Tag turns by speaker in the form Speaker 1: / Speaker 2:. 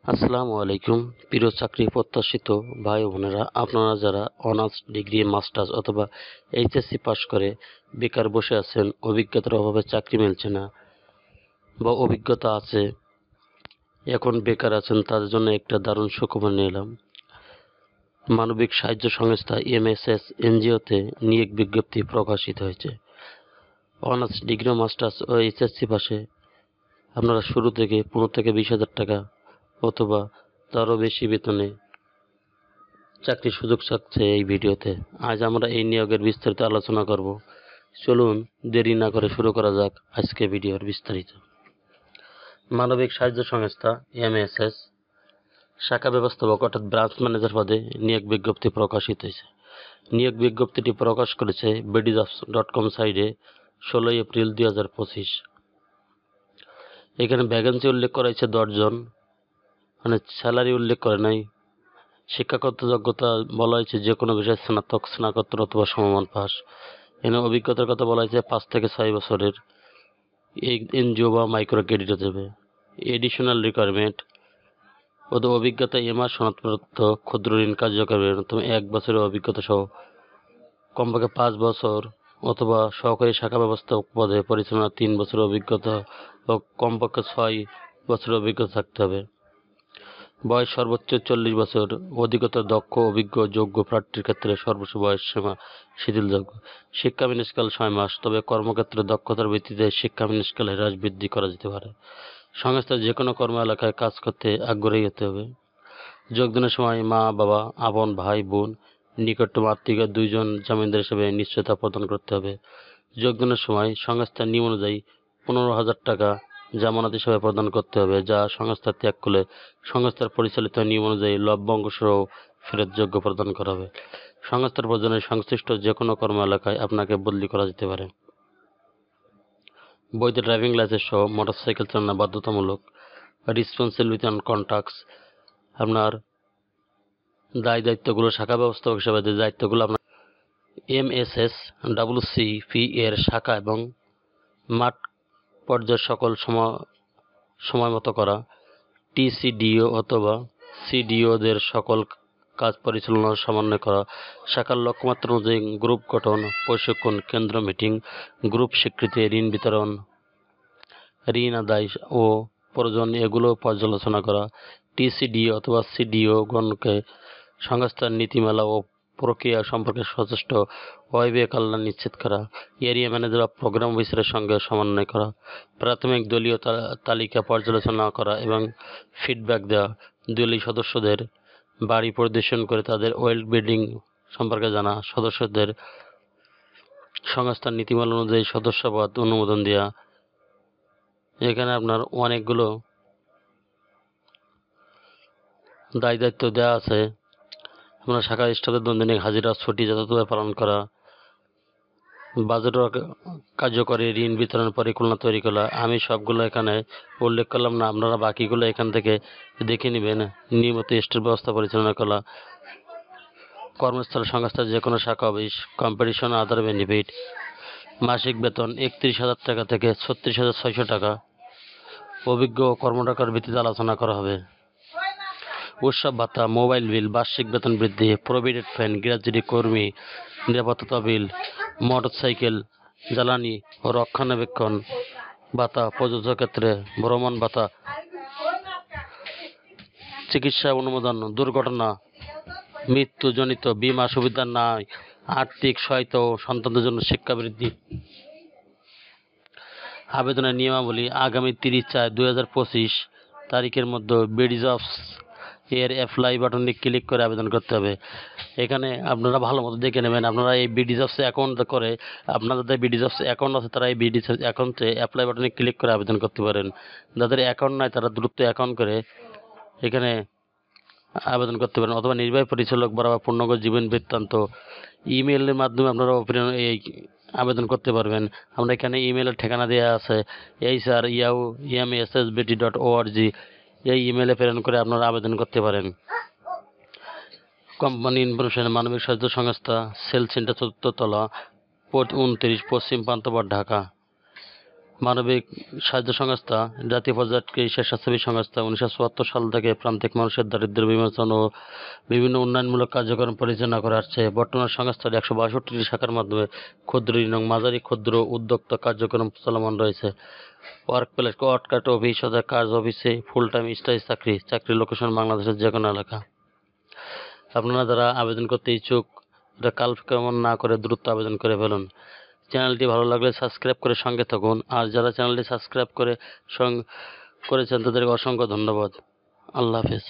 Speaker 1: আসসালামু আলাইকুম প্রিয় চাকরি প্রত্যাশিত ভাই ও বোনেরা, আপনারা যারা অনার্স ডিগ্রি মাস্টার্স অথবা এইচএসসি পাশ করে বেকার বসে আছেন, অভিজ্ঞতার অভাবে চাকরি মিলছে না বা অভিজ্ঞতা আছে এখন বেকার আছেন, তাদের জন্য একটা দারুণ সুখবর নিয়ে এলাম। মানবিক সাহায্য সংস্থা এমএসএস এনজিওতে নিয়োগ বিজ্ঞপ্তি প্রকাশিত হয়েছে। অনার্স ডিগ্রি মাস্টার্স ও এইচএসসি পাশে আপনারা শুরু থেকে 15 থেকে 20,000 টাকা অথবা তারও বেশি বেতনে চাকরির সুযোগ থাকছে এই ভিডিওতে। আজ আমরা এই নিয়োগের বিস্তারিত আলোচনা করব। চলুন দেরি না করে শুরু করা যাক আজকে ভিডিওর বিস্তারিত। মানবিক সাহায্য সংস্থা এমএসএস শাখা ব্যবস্থাপক অর্থাৎ ব্রাঞ্চ ম্যানেজার পদে নিয়োগ বিজ্ঞপ্তি প্রকাশিত হয়েছে। নিয়োগ বিজ্ঞপ্তিটি প্রকাশ করেছে BDJobs.com সাইটে 16 এপ্রিল 2025। এখানে ভ্যাকেন্সি উল্লেখ করা হয়েছে 10 জন, মানে স্যালারি উল্লেখ করে নাই। শিক্ষাগত যোগ্যতা বলা হয়েছে যে কোনো বিষয়ে স্নাতক, স্নাতকোত্তর অথবা সমমান পাস। এখানে অভিজ্ঞতার কথা বলা হয়েছে 5 থেকে 6 বছরের। এই এনজিও বা মাইক্রো ক্রেডিট দেবে। এডিশনাল রিকোয়ারমেন্ট ওদের অভিজ্ঞতা এমআর সনদপ্রাপ্ত ক্ষুদ্র ঋণ কার্যকরী তুমি 1 বছরের অভিজ্ঞতা সহ কমপক্ষে 5 বছর অথবা সহকারী শাখা ব্যবস্থাপক পদে পরিচালনা 3 বছরের অভিজ্ঞতা ও কমপক্ষে 6 বছরের অভিজ্ঞতা থাকতে হবে। বয়স সর্বোচ্চ 40 বছর। অধিকতর দক্ষ, অভিজ্ঞ, যোগ্য প্রার্থীর ক্ষেত্রে সর্বোচ্চ বয়স সীমা শিথিলযোগ্য। শিক্ষা মিনিস্কাল 6 মাস, তবে কর্মক্ষেত্রে দক্ষতার ভিত্তিতে শিক্ষা মিনিস্কাল হ্রাস বৃদ্ধি করা যেতে পারে। সংস্থার যে কোনো কর্ম এলাকায় কাজ করতে আগ্রহী হতে হবে। যোগদানের সময় মা, বাবা, আপন ভাই, বোন, নিকটতম আত্মীয় 2 জন জামিনদার হিসেবে নিশ্চয়তা প্রদান করতে হবে। যোগদানের সময় সংস্থার নিয়ম অনুযায়ী 15,000 টাকা জামানত হিসেবে প্রদান করতে হবে, যা সংস্থা ত্যাগ করলে সংস্থার পরিচালিত নিয়ম অনুযায়ী লভ্য অংশসহ ফেরতযোগ্য প্রদান করা হবে। সংস্থার প্রয়োজনে সংশ্লিষ্ট যে কোনো কর্ম এলাকায় আপনাকে বদলি করা যেতে পারে। বৈধ ড্রাইভিং লাইসেন্স সহ মোটরসাইকেল চালানো বাধ্যতামূলক। রেসপন্সিবিলিটি অ্যান্ড কন্ট্যাক্টস, আপনার দায়িত্বগুলো শাখা ব্যবস্থাপক হিসেবে যে দায়িত্বগুলো আপনার এমএসএস WCP এর শাখা এবং মাঠ পর্যায়ের সকল সময় মতো করা। TCDO অথবা CDOদের সকল কাজ পরিচালনা সমন্বয় করা। শাখার লক্ষ্যমাত্রা অনুযায়ী গ্রুপ গঠন, প্রশিক্ষণ কেন্দ্র, মিটিং, গ্রুপ স্বীকৃতি, ঋণ বিতরণ, ঋণ আদায় ও প্রয়োজন এগুলো পর্যালোচনা করা। TCDO অথবা CDO গণকে সংস্থার নীতিমালা ও প্রক্রিয়া সম্পর্কে সচেষ্ট ওয়াইবে কল্যাণ নিশ্চিত করা। এরিয়া ম্যানেজার বা প্রোগ্রাম অফিসারের সঙ্গে সমন্বয় করা। প্রাথমিক দলীয় তালিকা পর্যালোচনা করা এবং ফিডব্যাক দেওয়া। দলীয় সদস্যদের বাড়ি পরিদর্শন করে তাদের ওয়েল বিল্ডিং সম্পর্কে জানা। সদস্যদের সংস্থার নীতিমালা অনুযায়ী সদস্যপদ অনুমোদন দেওয়া। এখানে আপনার অনেকগুলো দায়িত্ব দেওয়া আছে। আপনার শাখা স্টাফের দৈনিক হাজিরা, ছুটি যথাযথভাবে পালন করা। বাজেট কার্যকরী, ঋণ বিতরণ পরিকল্পনা তৈরি করা। আমি সবগুলো এখানে উল্লেখ করলাম না, আপনারা বাকিগুলো এখান থেকে দেখে নেবেন। নিয়মিত স্টাফ ব্যবস্থা পরিচালনা করা। কর্মস্থল সংস্থার যে কোনো শাখা অফিস, কম্পিটিশন আদার বেনিফিট। মাসিক বেতন 31,000 টাকা থেকে 36,600 টাকা। অভিজ্ঞ কর্মটাকার ভিত্তিতে আলোচনা করা হবে। উৎসব ভাতা, মোবাইল বিল, বার্ষিক বেতন বৃদ্ধি, প্রভিডেন্ট ফান্ড, গ্র্যাজুইটি কর্মী নিরাপত্তা বিল, মোটরসাইকেল জ্বালানি ও রক্ষণাবেক্ষণ ভাতা, প্রযোজ্য ক্ষেত্রে ভ্রমণ ভাতা, চিকিৎসা অনুমোদন, দুর্ঘটনা মৃত্যুজনিত বীমা সুবিধা নাই, আর্থিক সহায়তা ও সন্তানদের জন্য শিক্ষা বৃদ্ধি। আবেদনের নিয়মাবলী আগামী 30/4/2025 তারিখের মধ্যে BDJobs এর অ্যাপ্লাই বাটনে ক্লিক করে আবেদন করতে হবে। এখানে আপনারা ভালো মতো দেখে নেবেন। আপনারা এই BDJobs অ্যাকাউন্ট করে, আপনাদের যাদের BDJobs অ্যাকাউন্ট আছে তারা এই BDJobs অ্যাকাউন্টে অ্যাপ্লাই বাটনে ক্লিক করে আবেদন করতে পারেন। যাদের অ্যাকাউন্ট নাই তারা দ্রুত অ্যাকাউন্ট করে এখানে আবেদন করতে পারেন, অথবা নির্বাহী পরিচালক বরাবর পূর্ণাঙ্গ জীবন বৃত্তান্ত ইমেইলের মাধ্যমে আপনারা এই আবেদন করতে পারবেন। আমরা এখানে ইমেইলের ঠিকানা দেওয়া আছে hr@mssbt.org। এই ইমেইলে প্রেরণ করে আপনারা আবেদন করতে পারেন। কোম্পানি ইনফরমেশন, মানবিক সাহায্য সংস্থা, সেল সেন্টার, 4th তলা, পোর্ট 29, পশ্চিম পান্থপথ, ঢাকা। মানবিক সাহায্য সংস্থা, জাতীয় পর্যায়ে স্বেচ্ছাসেবী সংস্থা 1974 সাল থেকে প্রান্তিক মানুষের দারিদ্র্য বিমোচন ও বিভিন্ন উন্নয়নমূলক কার্যক্রম পরিচালনা করে আসছে। বর্তমানে সংস্থাটি 162টি শাখার মাধ্যমে ক্ষুদ্র ঋণ এবং মাঝারি ক্ষুদ্র উদ্যোক্তা কার্যক্রম চলমান রয়েছে। ওয়ার্ক প্লেস, ওয়ার্ককার্ট অফিস, কাজ অফিসে, ফুল টাইম স্থায়ী চাকরি লোকেশন বাংলাদেশের যে কোনো এলাকা। আপনারা যারা আবেদন করতে ইচ্ছুক, এটা কাল কেমন না করে দ্রুত আবেদন করে ফেলুন। চ্যানেলটি ভালো লাগলে সাবস্ক্রাইব করে সঙ্গে থাকুন, আর যারা চ্যানেলটি সাবস্ক্রাইব করেছেন তাদেরকে অসংখ্য ধন্যবাদ। আল্লাহ হাফেজ।